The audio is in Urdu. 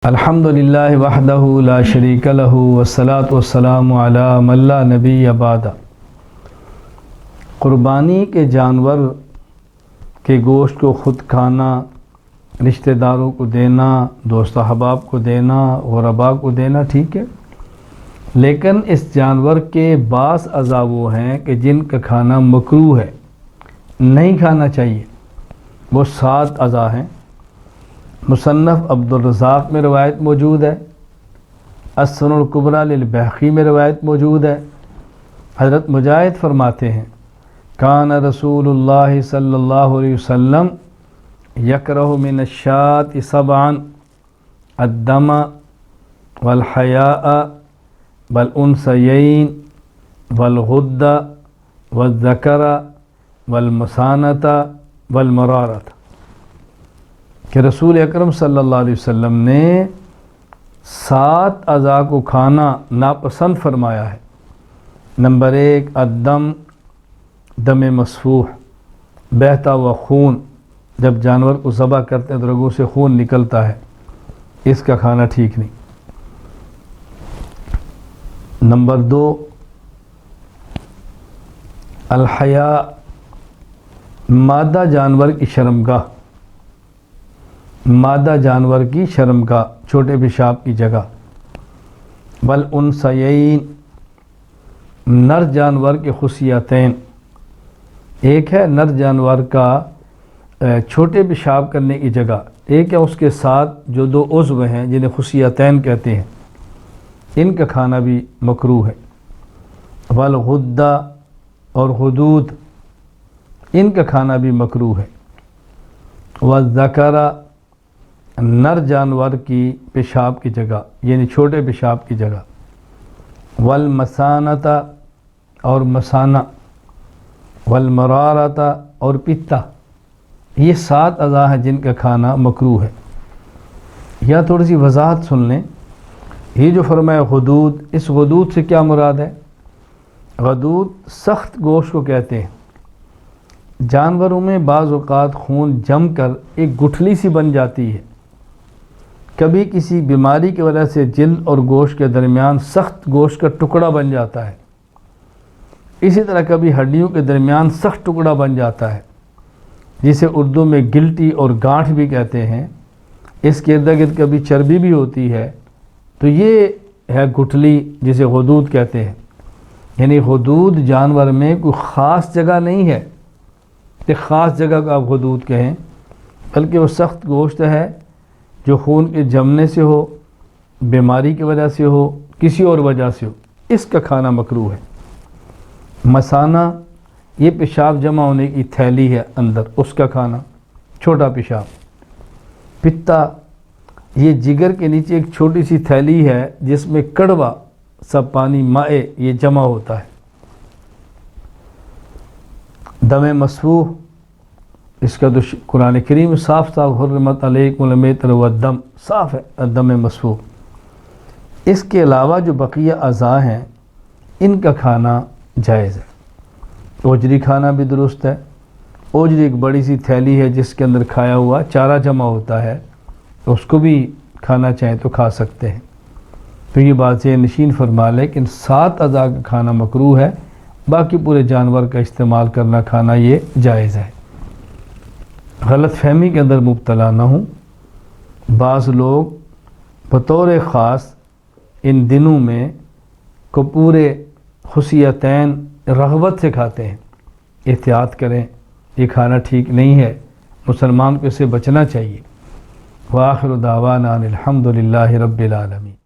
الحمدللہ وحدہ لا شریک لہ والصلاة والسلام علی من لا نبی بعد۔ قربانی کے جانور کے گوشت کو خود کھانا، رشتہ داروں کو دینا، دوست احباب کو دینا، غرباء کو دینا ٹھیک ہے، لیکن اس جانور کے بعض اعضاء وہ ہیں کہ جن کا کھانا مکروہ ہے، نہیں کھانا چاہیے۔ وہ 7 اعضاء ہیں۔ مصنف عبدالرزاق میں روایت موجود ہے، السنن الکبریٰ للبیہقی میں روایت موجود ہے۔ حضرت مجاہد فرماتے ہیں کان رسول اللہ صلی اللہ علیہ وسلم یکرہ من الشاة 7 الدم والحیاء والانثیین والغد والذکر والمسانۃ والمرارۃ، کہ رسول اکرم صلی اللہ علیہ وسلم نے 7 اعضاء کو کھانا ناپسند فرمایا ہے۔ نمبر 1 الدم، دم مسفوح، بہتا ہوا خون۔ جب جانور کو ذبح کرتے ہیں تو رگوں سے خون نکلتا ہے، اس کا کھانا ٹھیک نہیں۔ نمبر 2 الحیاء، مادہ جانور کی شرمگاہ، مادہ جانور کی شرمگاہ، چھوٹے پیشاب کی جگہ۔ والانثیین، نر جانور کے خصیتین۔ ایک ہے نر جانور کا چھوٹے پیشاب کرنے کی جگہ، ایک ہے اس کے ساتھ جو 2 عضو ہیں جنہیں خصیتین کہتے ہیں، ان کا کھانا بھی مکروہ ہے۔ والغدہ، اور غدود، ان کا کھانا بھی مکروہ ہے۔ والذکر، نر جانور کی پیشاب کی جگہ یعنی چھوٹے پیشاب کی جگہ۔ والمسانۃ، اور مسانہ۔ والمرارۃ، اور پتا۔ یہ 7 اعضاء ہیں جن کا کھانا مکروہ ہے۔ یا تھوڑی سی وضاحت سن لیں، یہ جو فرمایا غدود، اس غدود سے کیا مراد ہے؟ غدود سخت گوشت کو کہتے ہیں۔ جانوروں میں بعض اوقات خون جم کر ایک گٹھلی سی بن جاتی ہے، کبھی کسی بیماری کی وجہ سے جلد اور گوشت کے درمیان سخت گوشت کا ٹکڑا بن جاتا ہے، اسی طرح کبھی ہڈیوں کے درمیان سخت ٹکڑا بن جاتا ہے، جسے اردو میں گلٹی اور گانٹھ بھی کہتے ہیں۔ اس کے ارد گرد کبھی چربی بھی ہوتی ہے، تو یہ ہے گٹھلی جسے غدود کہتے ہیں۔ یعنی غدود جانور میں کوئی خاص جگہ نہیں ہے کہ خاص جگہ کو آپ غدود کہیں، بلکہ وہ سخت گوشت ہے جو خون کے جمنے سے ہو، بیماری کی وجہ سے ہو، کسی اور وجہ سے ہو، اس کا کھانا مکروہ ہے۔ مسانہ، یہ پیشاب جمع ہونے کی تھیلی ہے اندر، اس کا کھانا، چھوٹا پیشاب۔ پتا، یہ جگر کے نیچے ایک چھوٹی سی تھیلی ہے جس میں کڑوا سب پانی مائع یہ جمع ہوتا ہے۔ دم مسفوح، اس کا تو قرآن کریم صاف حرمت علیکم المیتۃ والدم، صاف ہے دم مسفوح۔ اس کے علاوہ جو بقیہ اعضاء ہیں ان کا کھانا جائز ہے۔ اوجری کھانا بھی درست ہے۔ اوجری ایک بڑی سی تھیلی ہے جس کے اندر کھایا ہوا چارہ جمع ہوتا ہے، اس کو بھی کھانا چاہیں تو کھا سکتے ہیں۔ تو یہ بات سے نشین فرما لے کہ 7 اعضاء کا کھانا مکروہ ہے، باقی پورے جانور کا استعمال کرنا کھانا یہ جائز ہے۔ غلط فہمی کے اندر مبتلا نہ ہوں۔ بعض لوگ بطور خاص ان دنوں میں کو پورے خصیتین رغبت سے کھاتے ہیں، احتیاط کریں، یہ کھانا ٹھیک نہیں ہے، مسلمان کو اس سے بچنا چاہیے۔ وآخر دعوانا ان الحمد للہ رب العالمین۔